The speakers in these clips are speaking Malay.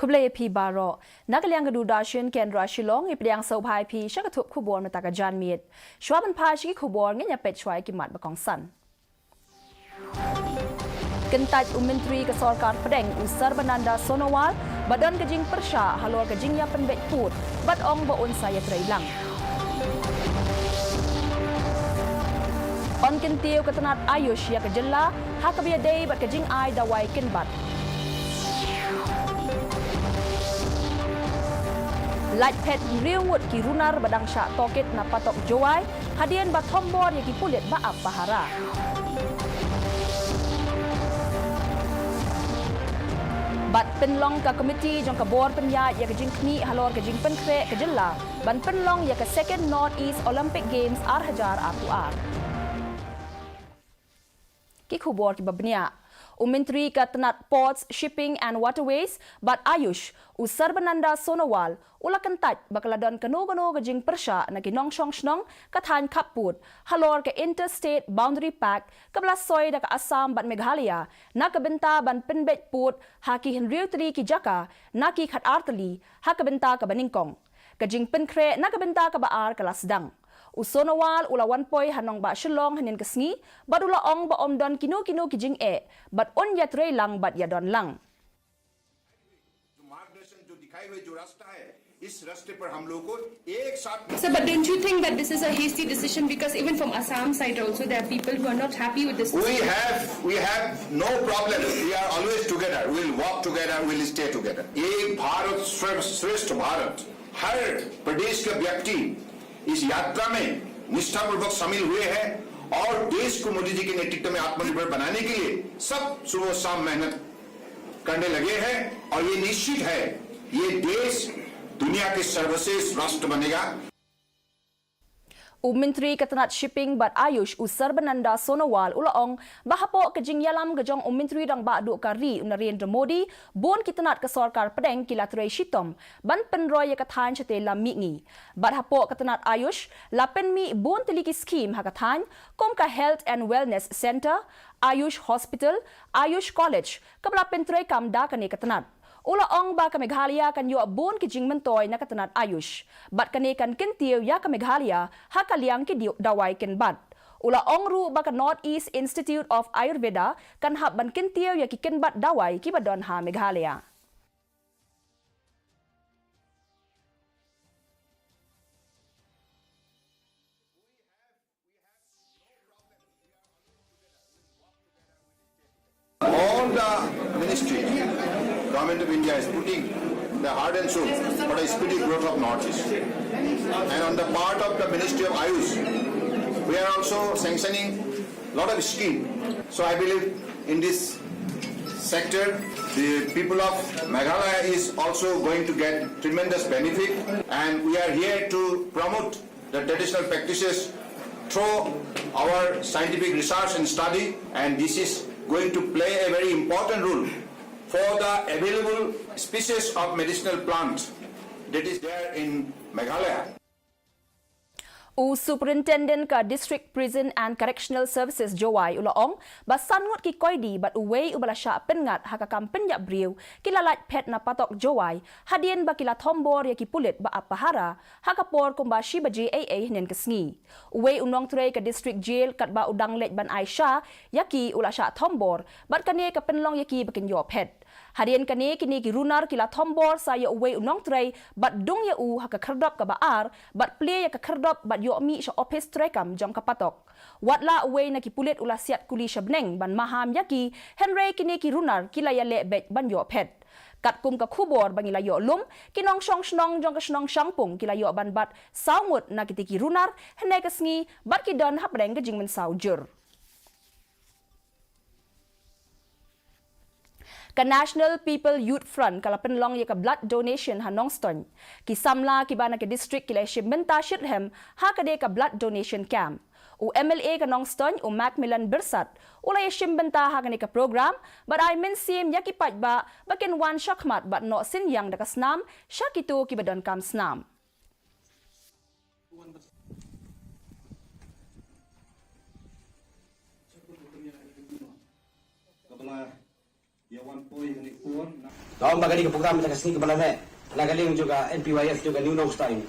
Kublai pi baro nakaliang gadu dashin kendra Shillong ipriang saubai pi syakatup kubor mataka janmit shwaban pa shiki kubor ngenya petchwai kimat bakong san Kentaj Menteri Kesorkar Pedeng Usar Bananda Sonowal badan kejing persya halor kejingnya penbek put bat ong baun saya terailang On kentiu ketenat Ayush ya kejela hakabia day bat kejing ai dawai kenbat Light pet riungwut ki runar badang syak toket na patok jowai hadian bat hombor yaki pulit baap pahara Bat penlong ka komiti jong ka bor penya ya kejing kni halor kejing penkre kejela ban penlong ya ka second North East Olympic Games hajar akuar Ki khubor ki babnia Menteri Ketenat Ports, Shipping and Waterways, Bat Ayush, Usar Bananda Sonowal, ula kentaj bakaladon kano-kano kejing persya na kinong syong-syong kathan kaput, halor ke Interstate Boundary Pact, kebelas soy da ka Assam bat Meghalaya, na kebenta ban penbet put, haki henriu teri ki Jaka, na ki khat arteli, ha kebenta ka Baningkong. Kejing penkre na kebenta ka baar ka Lasdang. Usonawal ula 1 poi hanong ba Shillong hanin kesngi bat ula ong ba omdon kino-kino kijing bat on ya tre lang bat ya don lang So, but don't you think that this is a hasty decision because even from Assam side also there are people who are not happy with this We have no problem. We are always together. We'll walk together. We'll stay together. एक भारत श्रेष्ठ भारत हर प्रदेश के व्यक्ति इस यात्रा में निष्ठापूर्वक शामिल हुए हैं और देश को मोदी जी के नेतृत्व में आत्मनिर्भर बनाने के लिए सब सुबह शाम मेहनत करने लगे हैं और ये निश्चित है ये देश दुनिया के सर्वश्रेष्ठ राष्ट्र बनेगा Menteri Ketenat Shipping Bat Ayush Usar Bananda Sonowal ulaong bahapo kejing yalam kejong Menteri dang ba duk kari Narendra Modi bon Ketenat Kesorkar Pedeng kilatrei shitom ban penroy ya kathan chate lam mingi bat hapo Ketenat Ayush lapen mi bon teliki scheme hakathan kom ka Health and Wellness Center Ayush Hospital Ayush College kabla pentrei kam da kane Ketenat Ula ong ba ka Meghalaya kan yo bon ki jing mentoy na katanat Ayush. Bat kane kan kintiw ya ka Meghalaya hakaliang ki dawai ken bat. Ula ong ru ba ka North East Institute of Ayurveda kan hab ban kintiw ya ki ken bat dawai ki badon ha Meghalaya. All the ministry, Government of India is putting the heart and soul for the speedy growth of Northeast. And on the part of the Ministry of Ayush, we are also sanctioning a lot of schemes. So I believe in this sector, the people of Meghalaya is also going to get tremendous benefit. And we are here to promote the traditional practices through our scientific research and study. And this is going to play a very important role for the available species of medicinal plants that is there in Meghalaya. Superintendent ka District Prison and Correctional Services Jowai ulaong basan ngut ki koidi bat uwei ubalasya pengat hakakam penyak briu kilalat pet na patok Jowai hadien bakila thombor ya ki pulit ba apahara hakapor kumbashi baji AA hnen kesngi uwei unong trei ka District Jail kat ba udang let ban Aisha yaki ulasya thombor bat kane ka penlong yaki bakin yo pet Hadian kani kini ki runar kila thombor saya uwei unong trei bat dung ya u haka kerdop ka baar bat play ya ka kerdop bat yo mi sya office trekam jong kapatok watla uwei na ki pulit ula siat kuli syabneng ban maham yaki henry kini ki runar kila ya le bet ban yo pet kat kum ka khubor bangila yo lum kinong syong snong jong ka snong syangpung kila yo ban bat saungut na kitiki runar henai kasngi bat ki don hapreng ka jing men saujur Ka National People Youth Front kala penlong ya ka blood donation hanong ston ki samla ki bana ka district kila shimbenta shithem ha ka de ka blood donation camp u MLA ka nong ston u Macmillan Bersat ula ya shimbenta ha ka ka program but I men sim ya ki pat ba baken wan shakmat but no sin yang da ka snam shakitu ki badon kam snam ya 1 point ni pun Kawan bagani ke program kita kesini kepala net. Nagaling juga NPYF juga New North Time.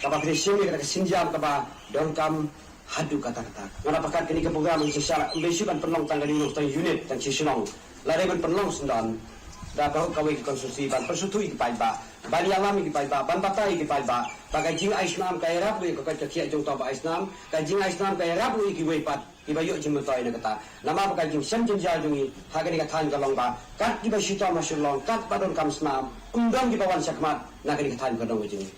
Kapag pinisiyo kita kesinjam kapa dongkam hadu kata-kata. Ngana pakat kini ke program yang sesyara umbesiukan penlong tangga New North Time unit dan sisunong. Lareman penlong sendan. Da kau kawai ke konstruksi ban persutui ke paiba. Bali alami ke paiba, ban batai ke paiba. Bagai jing aisnam kaya rabu ke kau cakiak jong tau ba aisnam. Kaya jing aisnam kaya rabu ke wepat. Iba yuk jing mentai na kata. Nama pakai jing sem jenjal jungi. Haga ni katan kalong ba. Kat iba syita masyulong. Kat padon kam snam. Undang di bawan sakmat. Naga ni katan kalong jungi.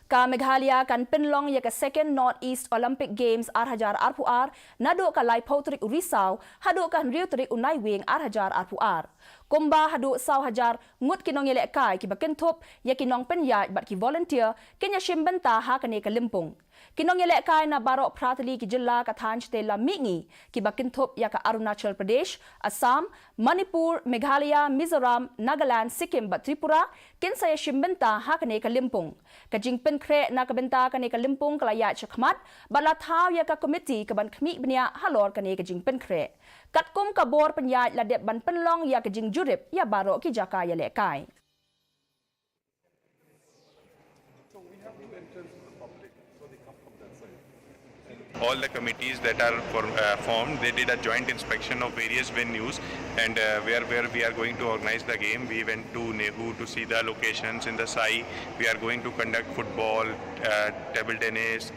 Ka Meghalaya kan penlong ya ka second North East Olympic Games arhajar arpuar nado ka lai pautrik Risau hado kan riu trik unai wing arhajar arpuar. Kumba hado sau hajar ngut kinong yelek kai ki bakentop ya kinong penyaj bat ki volunteer kenya shimbenta ha kane ka limpung. Kinong yelek kai na barok pratali ki jilla ka than stela mingi ki bakentop ya ka Arunachal Pradesh, Assam, Manipur, Meghalaya, Mizoram, Nagaland, Sikkim bat Tripura kin saya shimbenta ha kane ka limpung. Kajing penkre na kabenta kane ka limpung kalaya chakmat bala thau ya ka committee ka ban khmi bnia halor kane kajing penkre. Katkum ka bor penyaj ladep ban penlong ya kajing jurip ya barok ki jaka ya lekai. All the committees that are formed, they did a joint inspection of various venues, and where we are going to organize the game. We went to Nehu to see the locations in the Sai. We are going to conduct football, table tennis,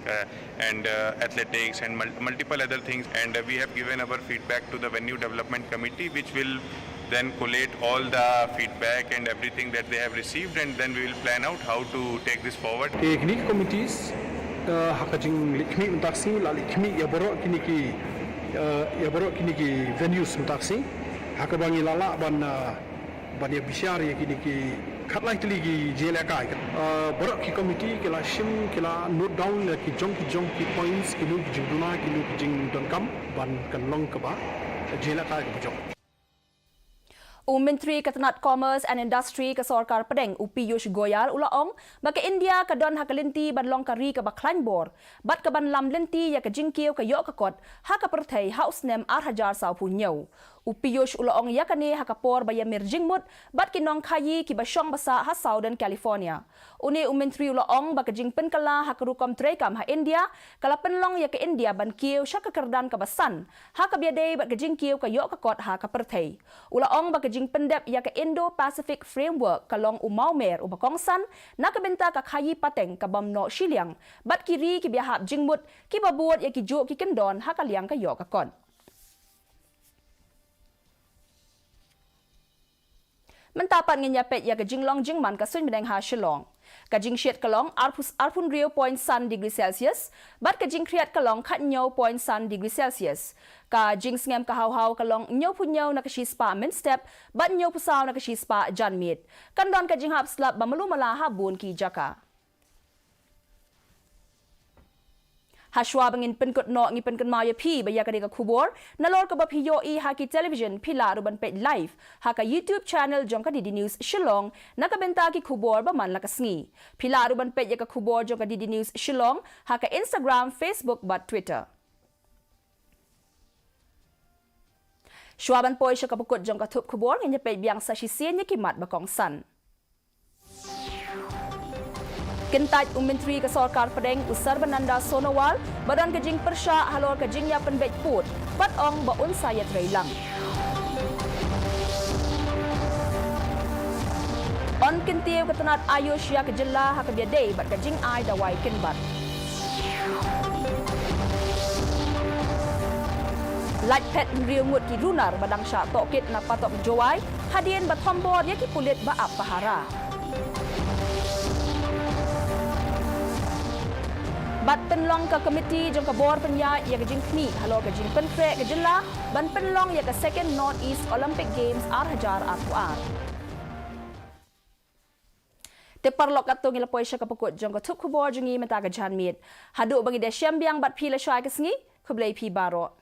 and athletics, and multiple other things. And we have given our feedback to the venue development committee, which will then collate all the feedback and everything that they have received, and then we will plan out how to take this forward. Technique committees hakajing likmi mentaksi la likmi ya borok kini ki venues mentaksi hakabangi lala ban ya bisyar ya kini ki khatlai tili ki jela kai borok ki committee kila shim kila note down ki jong ki points ki nu ki jingduna ki nu ki jing donkam ban kan long ka ba jela kai ka bujok. Menteri Ketenat Commerce and Industry ke Sarkar Pedeng Piyush Goyal ulaong baka India ka don hakalinti ban long kari ka baklan bor bat ka ban lam lenti ya ka jingkiw ka yok ka kot ha ka perthai house nem arhajar sau punyo. Piyush ulaong ya kani hakapor baya mirjingmut bat kinong khayi ki basyong basa ha Southern California. Uni Menteri ulaong baka jing penkala hakarukom trekam ha India kala penlong ya ka India ban kiw sya ka kerdan ka basan ha ka biadai bat ka jingkiw ka yok ka kot ha ka perthai. Ulaong baka jing pendep ya ka Indo-Pacific Framework kalong umaumer ubakongsan nakabenta ka khayi pateng ka bamno Shiliang bat kiri ki biahap jingmut ki babuat ya ki jo ki kendon ha kaliang ka yok ka kon. Mentapat ngenyapet ya kajing long jingman kasun bedeng ha Shillong. Kajing syet kalong arpun rio point sun degree Celsius, bat kajing kriat kalong kat nyaw point sun degree Celsius. Kajing sengem kahau-hau kalong nyaw punyaw na kashi spa min step, bat nyaw pusaw na kashi spa janmit. Kandon kajing hap slap bamalu malaha bun ki jaka. Hashwa bangin penkut no ngi penkut maya pi baya ka kubor nalor ka bapiyo I haki television pila ruban pet live haka YouTube channel jong ka Didi News Shillong nakabenta ki kubor ba man lakasngi pila ruban pet ya ka kubor jong ka Didi News Shillong haka Instagram, Facebook bat Twitter. Shwaban poy siya kapukot jong ka tup kubor nganya pet biang sa sisien niya kimat bakong san. Kentat Menteri ke Sarkar Pedeng Sarbananda Sonowal badan kajing persya halor kajing ya penbet put pat ong baun saya trailang. On kintiw ketenat Ayush ya kejela ha kebiadai bat kajing ai dawai kinbat. Light pet riu ngut ki runar badang sya tokit na patok jowai hadien bat tombor ya ki pulit ba ap pahara. Bat penlong ka komiti jong ka bor penya ya kajing kni halor kajing penkre kajela ban penlong ya ka second North East Olympic Games arhajar arpuar. Te parlok katong ilapoy siya kapukot jong ka tup kubor jongi mata ka janmit. Hadu bagi de syambiang bat pila syai kasngi kublay pi baro.